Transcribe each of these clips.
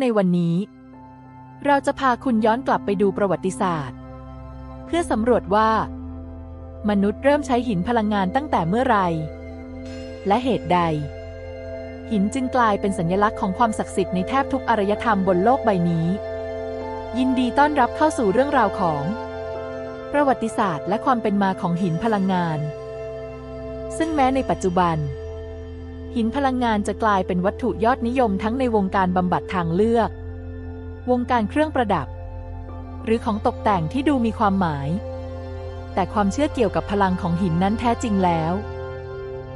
ในวันนี้เราจะพาคุณย้อนกลับไปดูประวัติศาสตร์เพื่อสำรวจว่ามนุษย์เริ่มใช้หินพลังงานตั้งแต่เมื่อไรและเหตุใดหินจึงกลายเป็นสัญลักษณ์ของความศักดิ์สิทธิ์ในแทบทุกอารยธรรมบนโลกใบนี้ยินดีต้อนรับเข้าสู่เรื่องราวของประวัติศาสตร์และความเป็นมาของหินพลังงานซึ่งแม้ในปัจจุบันหินพลังงานจะกลายเป็นวัตถุยอดนิยมทั้งในวงการบำบัดทางเลือกวงการเครื่องประดับหรือของตกแต่งที่ดูมีความหมายแต่ความเชื่อเกี่ยวกับพลังของหินนั้นแท้จริงแล้ว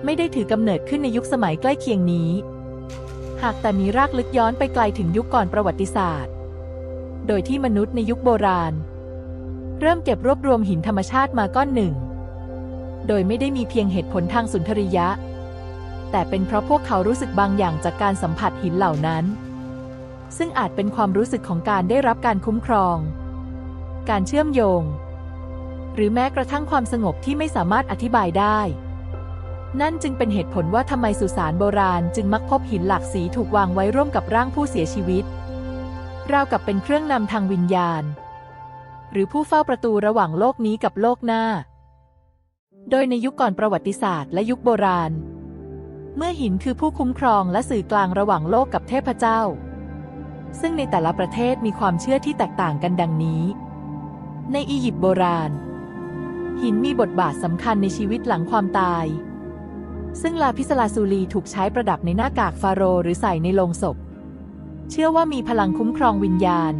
ไม่ได้ถือกำเนิดขึ้นในยุคสมัยใกล้เคียงนี้หากแต่มีรากลึกย้อนไปไกลถึงยุคก่อนประวัติศาสตร์โดยที่มนุษย์ในยุคโบราณเริ่มเก็บรวบรวมหินธรรมชาติมาก้อนหนึ่งโดยไม่ได้มีเพียงเหตุผลทางสุนทรียะแต่เป็นเพราะพวกเขารู้สึกบางอย่างจากการสัมผัสหินเหล่านั้นซึ่งอาจเป็นความรู้สึกของการได้รับการคุ้มครองการเชื่อมโยงหรือแม้กระทั่งความสงบที่ไม่สามารถอธิบายได้นั่นจึงเป็นเหตุผลว่าทำไมสุสานโบราณจึงมักพบหินหลากสีถูกวางไว้ร่วมกับร่างผู้เสียชีวิตราวกับเป็นเครื่องนำทางวิญญาณหรือผู้เฝ้าประตูระหว่างโลกนี้กับโลกหน้าโดยในยุคก่อนประวัติศาสตร์และยุคโบราณเมื่อหินคือผู้คุ้มครองและสื่อกลางระหว่างโลกกับเทพเจ้าซึ่งในแต่ละประเทศมีความเชื่อที่แตกต่างกันดังนี้ในอียิปต์โบราณหินมีบทบาทสำคัญในชีวิตหลังความตายซึ่งลาพิสลาซูลีถูกใช้ประดับในหน้ากากฟาโรห์หรือใส่ในโลงศพเชื่อว่ามีพลังคุ้มครองวิญญาณ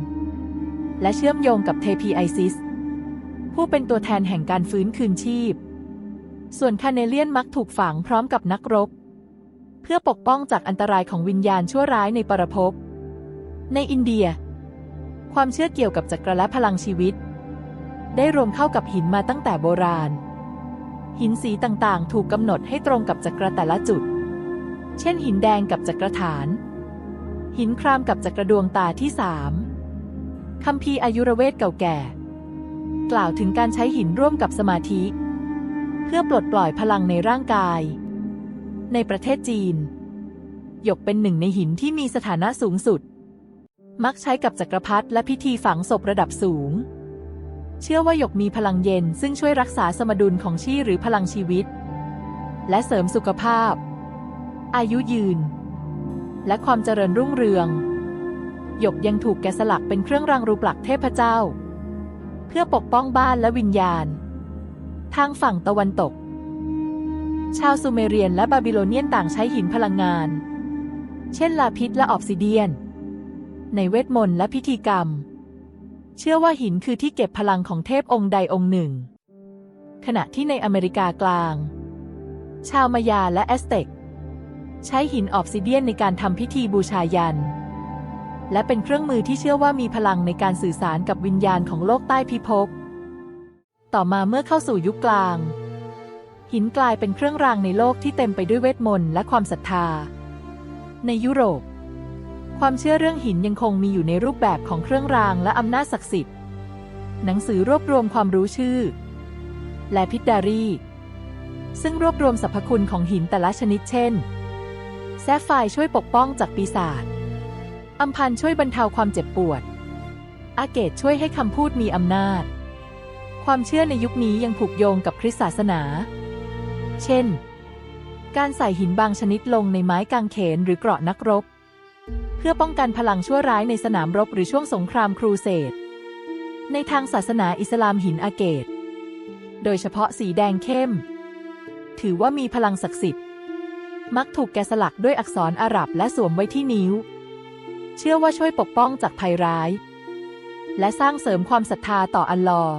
และเชื่อมโยงกับเทพีไอซิสผู้เป็นตัวแทนแห่งการฟื้นคืนชีพส่วนคาเนเลียนมักถูกฝังพร้อมกับนักรบเพื่อปกป้องจากอันตรายของวิญญาณชั่วร้ายในปรภพในอินเดียความเชื่อเกี่ยวกับจักรและพลังชีวิตได้รวมเข้ากับหินมาตั้งแต่โบราณหินสีต่างๆถูกกำหนดให้ตรงกับจักรแต่ละจุดเช่นหินแดงกับจักรฐานหินครามกับจักรดวงตาที่3คัมภีร์อายุรเวทเก่าแก่กล่าวถึงการใช้หินร่วมกับสมาธิเพื่อปลดปล่อยพลังในร่างกายในประเทศจีนหยกเป็นหนึ่งในหินที่มีสถานะสูงสุดมักใช้กับจักรพรรดิและพิธีฝังศพระดับสูงเชื่อว่าหยกมีพลังเย็นซึ่งช่วยรักษาสมดุลของชีหรือพลังชีวิตและเสริมสุขภาพอายุยืนและความเจริญรุ่งเรืองหยกยังถูกแกะสลักเป็นเครื่องรางรูปลักษณ์เทพเจ้าเพื่อปกป้องบ้านและวิญญาณทางฝั่งตะวันตกชาวซูเมเรียนและบาบิโลเนียนต่างใช้หินพลังงานเช่นลาพิสและออบซิเดียนในเวทมนต์และพิธีกรรมเชื่อว่าหินคือที่เก็บพลังของเทพองค์ใดองค์หนึ่งขณะที่ในอเมริกากลางชาวมายาและแอสเต็กใช้หินออบซิเดียนในการทำพิธีบูชายันและเป็นเครื่องมือที่เชื่อว่ามีพลังในการสื่อสารกับวิญญาณของโลกใต้พิภพต่อมาเมื่อเข้าสู่ยุคกลางหินกลายเป็นเครื่องรางในโลกที่เต็มไปด้วยเวทมนต์และความศรัทธาในยุโรปความเชื่อเรื่องหินยังคงมีอยู่ในรูปแบบของเครื่องรางและอำนาจศักดิ์สิทธิ์หนังสือรวบรวมความรู้ชื่อและพิดดารีซึ่งรวบรวมสรรพคุณของหินแต่ละชนิดเช่นแซฟไฟร์ช่วยปกป้องจากปีศาจอัมพันธ์ช่วยบรรเทาความเจ็บปวดอาเกตช่วยให้คำพูดมีอำนาจความเชื่อในยุคนี้ยังผูกโยงกับคริสตศาสนาเช่นการใส่หินบางชนิดลงในไม้กางเขนหรือเกราะนักรบเพื่อป้องกันพลังชั่วร้ายในสนามรบหรือช่วงสงครามครูเสดในทางศาสนาอิสลามหินอาเกตโดยเฉพาะสีแดงเข้มถือว่ามีพลังศักดิ์สิทธิ์มักถูกแกะสลักด้วยอักษรอาหรับและสวมไว้ที่นิ้วเชื่อว่าช่วยปกป้องจากภัยร้ายและสร้างเสริมความศรัทธาต่ออัลลอฮ์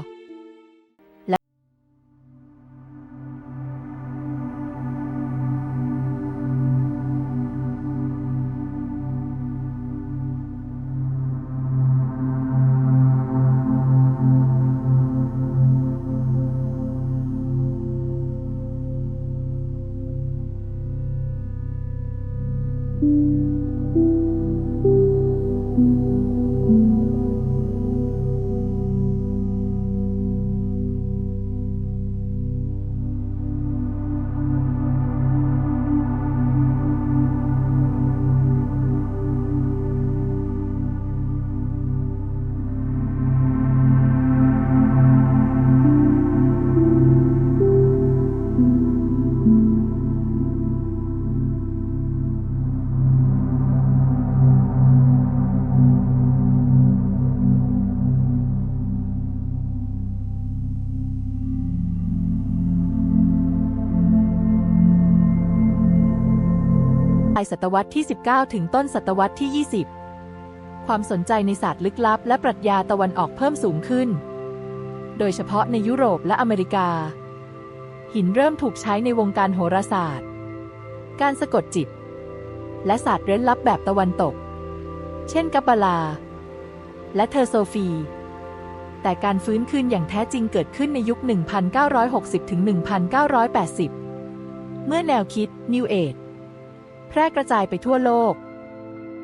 ปลายศตวรรษที่ 19 ถึงต้นศตวรรษที่ 20 ความสนใจในศาสตร์ลึกลับและปรัชญาตะวันออกเพิ่มสูงขึ้น โดยเฉพาะในยุโรปและอเมริกา หินเริ่มถูกใช้ในวงการโหราศาสตร์ การสะกดจิต และศาสตร์เร้นลับแบบตะวันตก เช่นกับบาลา และเทอร์โซฟี แต่การฟื้นคืนอย่างแท้จริงเกิดขึ้นในยุค 1960 ถึง 1980 เมื่อแนวคิด New Age แพร่กระจายไปทั่วโลก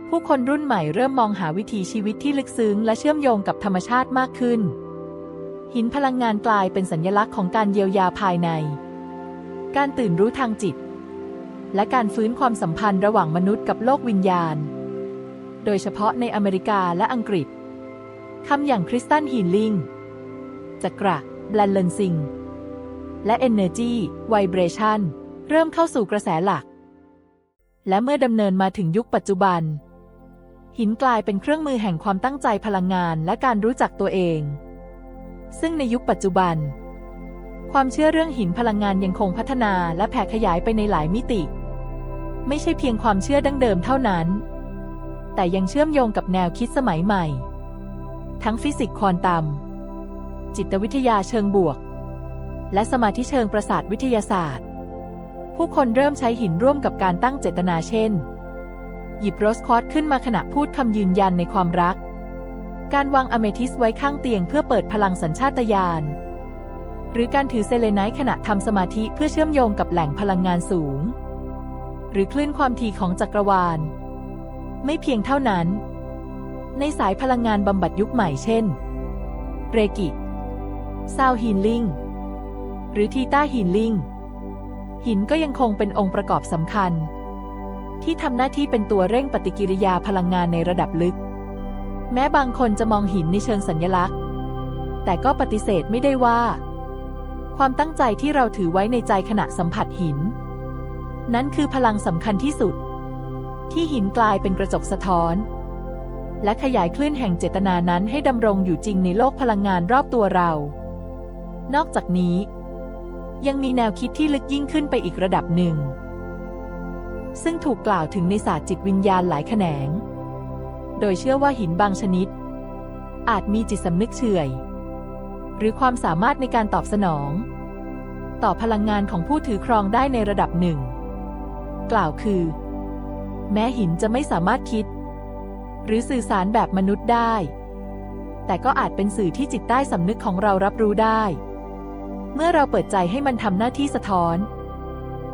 ผู้คนรุ่นใหม่เริ่มมองหาวิถีชีวิตที่ลึกซึ้งและเชื่อมโยงกับธรรมชาติมากขึ้น หินพลังงานกลายเป็นสัญลักษณ์ของการเยียวยาภายใน การตื่นรู้ทางจิต และการฟื้นความสัมพันธ์ระหว่างมนุษย์กับโลกวิญญาณ โดยเฉพาะในอเมริกาและอังกฤษ คำอย่างคริสตัลฮีลลิ่ง จักระแบลนเลนซิง และ Energy Vibration เริ่มเข้าสู่กระแสหลัก และเมื่อดำเนินมาถึงยุคปัจจุบัน หินกลายเป็นเครื่องมือแห่งความตั้งใจพลังงานและการรู้จักตัวเอง ซึ่งในยุคปัจจุบัน ความเชื่อเรื่องหินพลังงานยังคงพัฒนาและแผ่ขยายไปในหลายมิติ ไม่ใช่เพียงความเชื่อดั้งเดิมเท่านั้น แต่ยังเชื่อมโยงกับแนวคิดสมัยใหม่ ทั้งฟิสิกส์ควอนตัม จิตวิทยาเชิงบวก และสมาธิเชิงประสาทวิทยาศาสตร์ ผู้คนเริ่มใช้หินร่วมกับการตั้งเจตนาเช่น หยิบโรสควอตซ์ขึ้นมาขณะพูดคำยืนยันในความรัก การวางอะเมทิสไว้ข้างเตียงเพื่อเปิดพลังสัญชาตญาณ หรือการถือเซเลไนท์ขณะทำสมาธิเพื่อเชื่อมโยงกับแหล่งพลังงานสูง หรือคลื่นความถี่ของจักรวาล ไม่เพียงเท่านั้น ในสายพลังงานบำบัดยุคใหม่เช่น เรกิซาวฮีลลิ่ง หรือทีต้าฮีลลิ่ง หินก็ยังคงเป็นองค์ประกอบสำคัญ ที่ทำหน้าที่เป็นตัวเร่งปฏิกิริยาพลังงานในระดับลึก แม้บางคนจะมองหินในเชิงสัญลักษณ์ แต่ก็ปฏิเสธไม่ได้ว่า ความตั้งใจที่เราถือไว้ในใจขณะสัมผัสหิน นั้นคือพลังสำคัญที่สุด ที่หินกลายเป็นกระจกสะท้อน และขยายคลื่นแห่งเจตนานั้นให้ดำรงอยู่จริงในโลกพลังงานรอบตัวเรา นอกจากนี้ ยังมีแนวคิดที่ลึกยิ่งขึ้นไปอีกระดับหนึ่ง ซึ่งถูกกล่าวถึงในศาสตร์จิตวิญญาณหลายแขนง โดยเชื่อว่าหินบางชนิด อาจมีจิตสำนึกเฉื่อย หรือความสามารถในการตอบสนอง ต่อพลังงานของผู้ถือครองได้ในระดับหนึ่ง กล่าวคือ แม้หินจะไม่สามารถคิด หรือสื่อสารแบบมนุษย์ได้ แต่ก็อาจเป็นสื่อที่จิตใต้สำนึกของเรารับรู้ได้ เมื่อเราเปิดใจให้มันทำหน้าที่สะท้อน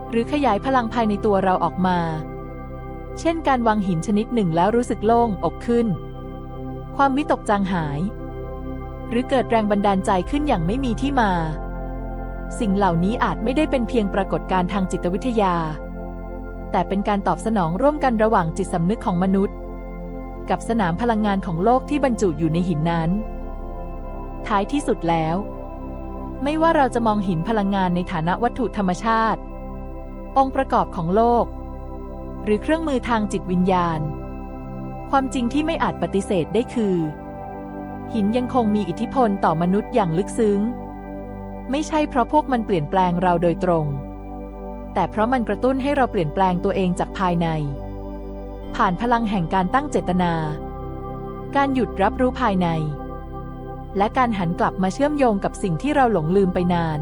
หรือขยายพลังภายในตัวเราออกมา เช่นการวางหินชนิดหนึ่งแล้วรู้สึกโล่งอกขึ้น ความวิตกจางหาย หรือเกิดแรงบันดาลใจขึ้นอย่างไม่มีที่มา สิ่งเหล่านี้อาจไม่ได้เป็นเพียงปรากฏการณ์ทางจิตวิทยา แต่เป็นการตอบสนองร่วมกันระหว่างจิตสำนึกของมนุษย์ กับสนามพลังงานของโลกที่บรรจุอยู่ในหินนั้น ท้ายที่สุดแล้ว ไม่ว่าเราจะมองหินพลังงานในฐานะวัตถุธรรมชาติ องค์ประกอบของโลก หรือเครื่องมือทางจิตวิญญาณ ความจริงที่ไม่อาจปฏิเสธได้คือ หินยังคงมีอิทธิพลต่อมนุษย์อย่างลึกซึ้ง ไม่ใช่เพราะพวกมันเปลี่ยนแปลงเราโดยตรง แต่เพราะมันกระตุ้นให้เราเปลี่ยนแปลงตัวเองจากภายใน ผ่านพลังแห่งการตั้งเจตนา การหยุดรับรู้ภายใน และการหันกลับมาเชื่อมโยงกับสิ่งที่เราหลงลืมไปนาน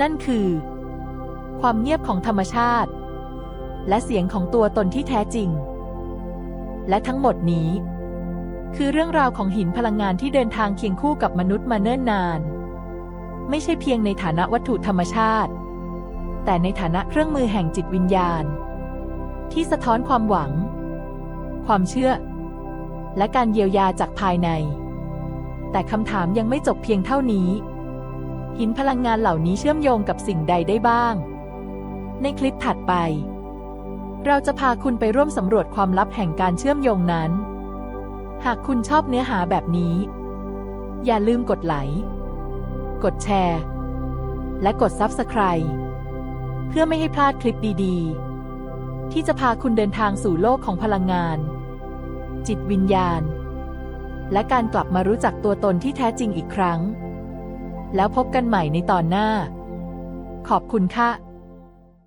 นั่นคือ ความเงียบของธรรมชาติ และเสียงของตัวตนที่แท้จริง และทั้งหมดนี้ คือเรื่องราวของหินพลังงานที่เดินทางเคียงคู่กับมนุษย์มาเนิ่นนาน ไม่ใช่เพียงในฐานะวัตถุธรรมชาติ แต่ในฐานะเครื่องมือแห่งจิตวิญญาณ ที่สะท้อนความหวัง ความเชื่อ และการเยียวยาจากภายใน แต่คำถามยังไม่จบเพียงเท่านี้ หินพลังงานเหล่านี้เชื่อมโยงกับสิ่งใดได้บ้าง ในคลิปถัดไป เราจะพาคุณไปร่วมสำรวจความลับแห่งการเชื่อมโยงนั้น หากคุณชอบเนื้อหาแบบนี้ อย่าลืมกดไลค์ กดแชร์ และกด Subscribe เพื่อไม่ให้พลาดคลิปดีๆ ที่จะพาคุณเดินทางสู่โลกของพลังงาน จิตวิญญาณ และการกลับมารู้จักตัวตนที่แท้จริงอีกครั้ง แล้วพบกันใหม่ในตอนหน้า ขอบคุณค่ะ